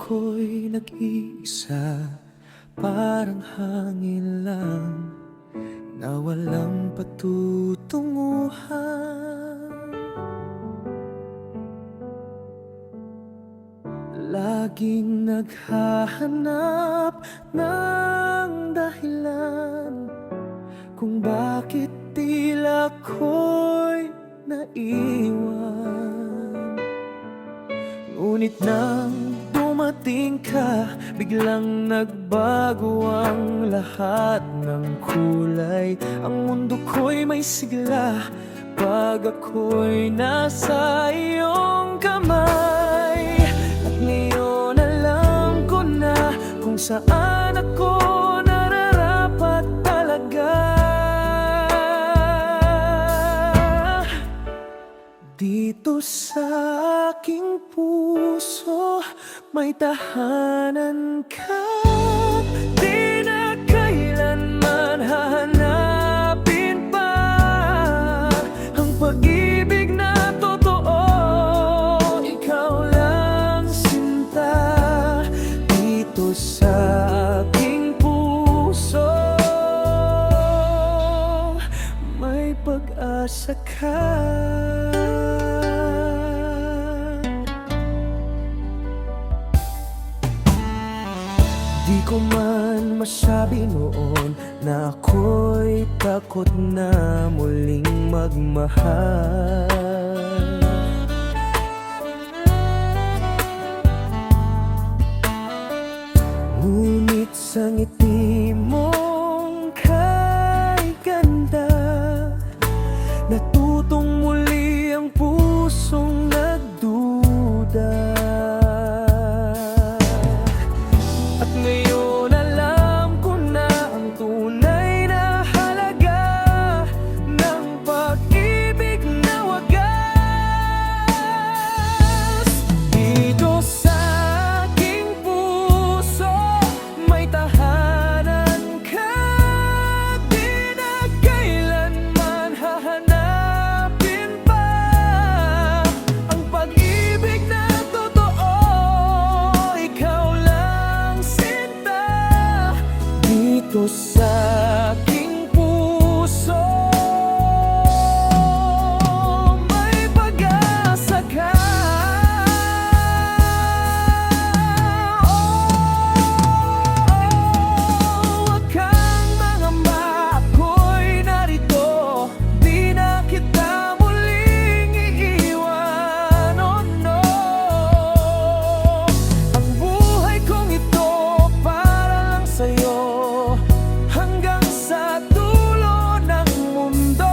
ako'y nag-iisa, parang hangin lang na walang patutunguhan. Laging naghahanap ng dahilan kung bakit tila ko'y naiwan. Ngunit nang dumating ka, biglang nagbago ang lahat ng kulay. Ang mundo ko'y may sigla pag ako'y nasa iyong kamay. At ngayon alam ko na kung saan ako nararapat talaga. Dito sa aking puso may tahanan ka. Di na kailanman hahanapin pa ang pag-ibig na totoo. Ikaw lang sinta dito sa aking puso. May pag-asa ka. Di ko man masabi noon na ako'y takot na muling magmahal. Ngunit sa ngiti mong kay ganda, natutong muli ang pusong nagduda. At ngayon alam ko na ang tunay na halaga ng pag-ibig na wagas. Dito sa aking puso may tahanan ka. Di na kailanman hahanapin pa ang pag-ibig na totoo. Ikaw lang sinta dito sa aking puso. May pag-asa ka. Huwag kang mangamba, ako'y narito. Di na kita muling iiwan, oh no. Ang buhay kong ito para lang sa'yo, hanggang sa dulo ng mundo.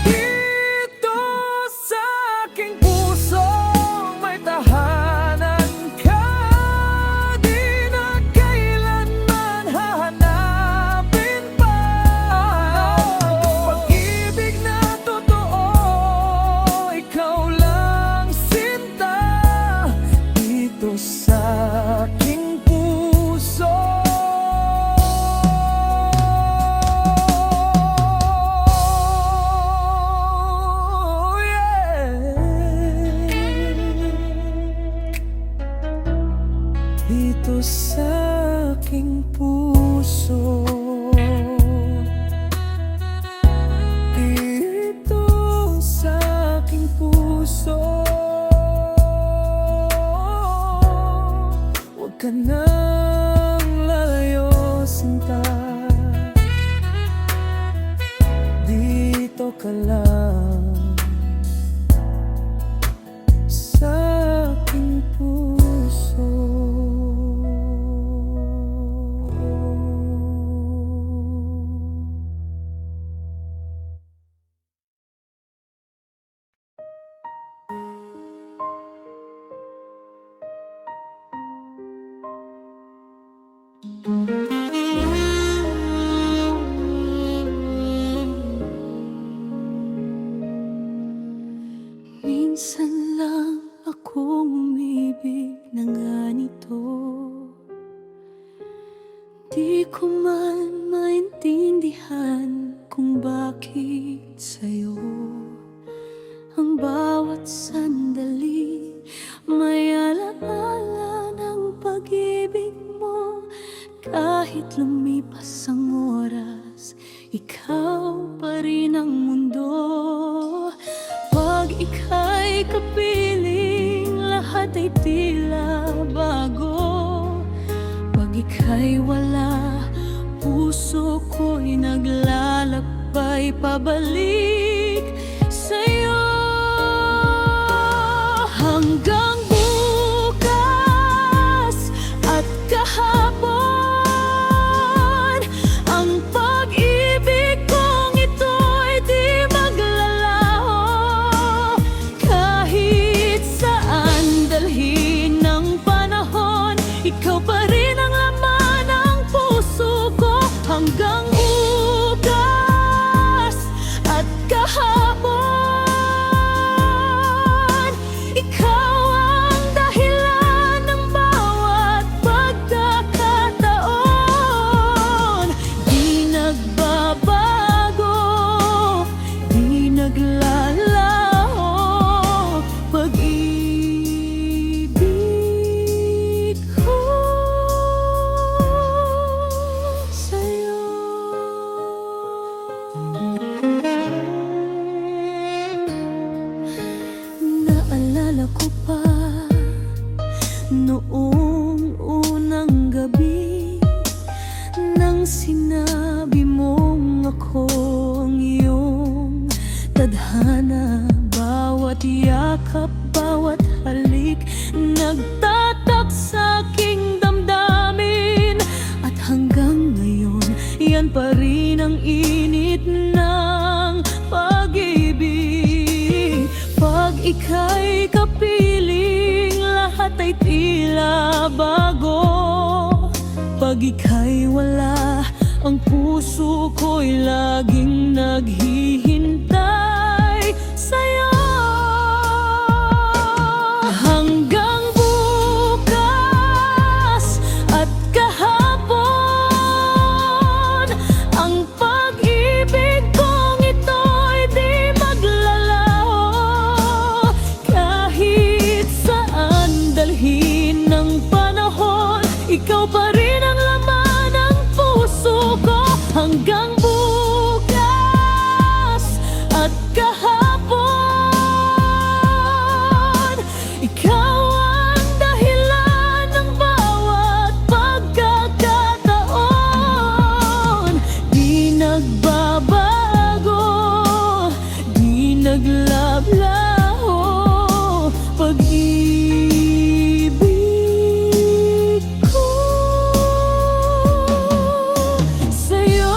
Dito sa aking puso may tahanan ka. Di na kailanman hahanapin pa ang pag-ibig na totoo. Ikaw lang sinta dito sa aking puso. Dito sa aking puso. Dito sa aking puso. Huwag ka nang lalayo, sinta. Dito ka lang sa aking puso. Minsan lang bawat sandali, may alaala ng pag-ibig mo. Kahit lumipas ang oras, ikaw pa rin ang mundo. Pag ika'y kapiling, lahat ay tila bago. Pag ika'y wala, puso ko'y naglalakbay pabalik sa'yo. Hanggang bukas at kahapon, ang pag-ibig kong ito'y di maglalaho. Kahit saan dalhin ng panahon, ikaw pa rin ang laman ng puso ko. Hanggang bukas at kahapon, ikaw ang dahilan ng bawat pagkakataon. Di nagbabago, di naglalaho, pag-ibig ko sa'yo. Naalala ko pa noong unang gabi, nang sinabi mong ako ang iyong tadhana. Bawat yakap, bawat halik, nagtatak sa aking damdamin. At hanggang ngayon, yan pa rin ang init ng pag-ibig. Pag ika'y kapiling, lahat ay tila bago. Pag ika'y wala, ang puso ko'y laging naghihintay sa'yo. Hanggang bukas at kahapon, ang pag-ibig kong ito'y di maglalaho. Kahit saan dalhin ng panahon, ikaw pa rin ang laman ng puso ko. Hanggang bukas at kahapon, ikaw ang dahilan ng bawat pagkakataon. Di nagbabago, di naglalaho, pag-ibig ko sa'yo.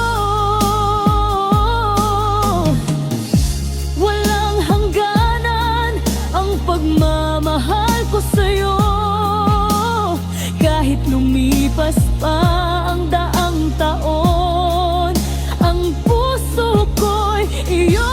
Walang hangganan ang pagmamahal ko sa'yo. Kahit lumipas pa ang daang taon, ang puso ko'y iyon.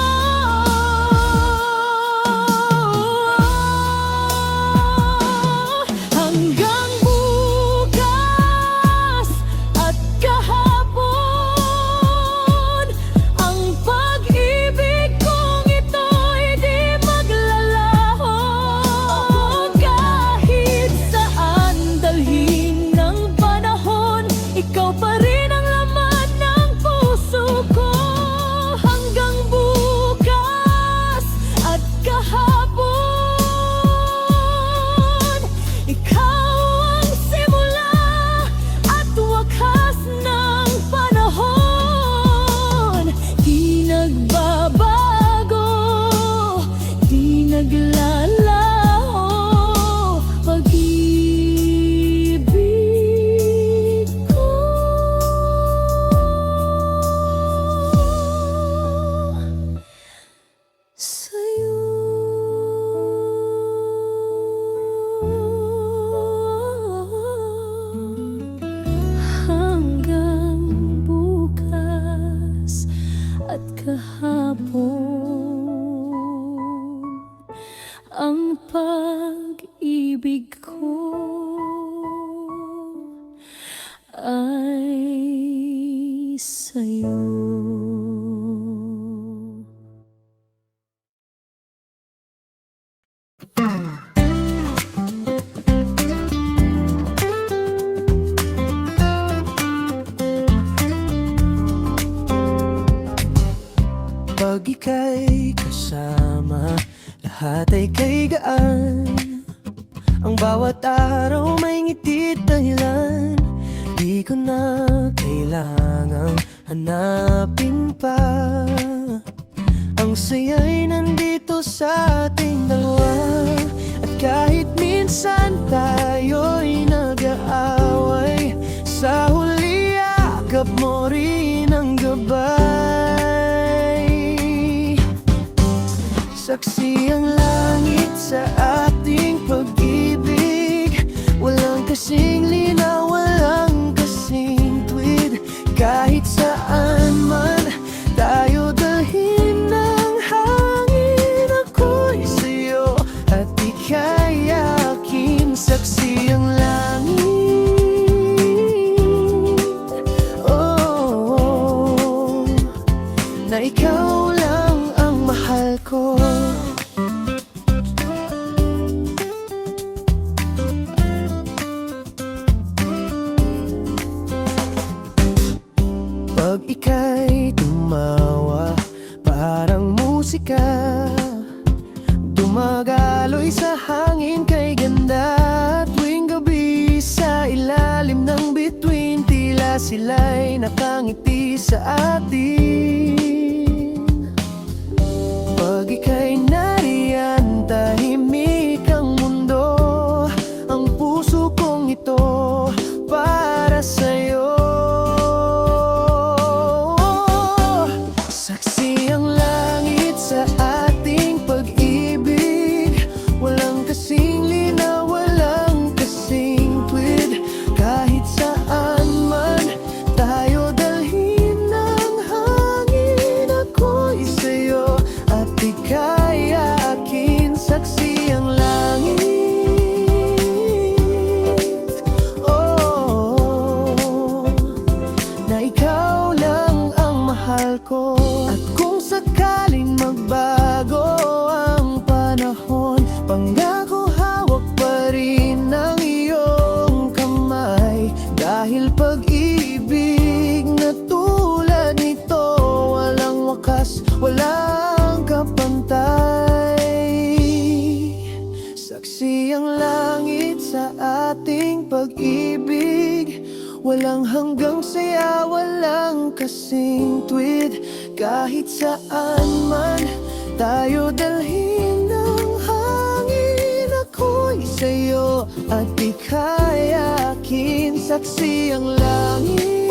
Pag ika'y kasama, lahat ay kay gaan. Ang bawat araw may ngiti dahilan. Di ko na kailangang hanapin pa. Ang saya'y nandito sa ating dalawa. At kahit minsan tayo'y nag-aaway, sa huli yakap mo rin ang gabay. Saksi ang langit sa ating pag-ibig. Walang kasing linaw, walang kasing tuwid. Kahit saan man tayo dalhin ng hangin, ako'y sa'yo at ika'y akin. Saksi ang langit, oh, na ikaw lang ang mahal ko. Pag ika'y tumawa, parang musika, dumagaloy sa hangin kay ganda. Tuwing gabi sa ilalim ng bituin, tila sila'y nakangiti sa atin. Pag ika'y nariyan, tahimik ang mundo. Ang puso kong ito para sa'yo. Saksi ang langit sa ating pag-ibig. Walang kasing linaw, walang kasing tuwid. Kahit saan man tayo dalhin ng hangin, ako'y sa'yo at ika'y akin. Saksi ang langit, oh, na ikaw lang ang mahal ko. At kung sakaling magbago ang panahon, pangako hawak pa rin ng iyong kamay. Dahil pag-ibig na tulad nito, walang wakas, walang kapantay. Saksi ang langit sa ating pag-ibig. Walang hanggang saya, walang kasing tuwid. Kahit saan man tayo dalhin ng hangin, ako'y sa'yo at ika'y akin. Saksi ang langit,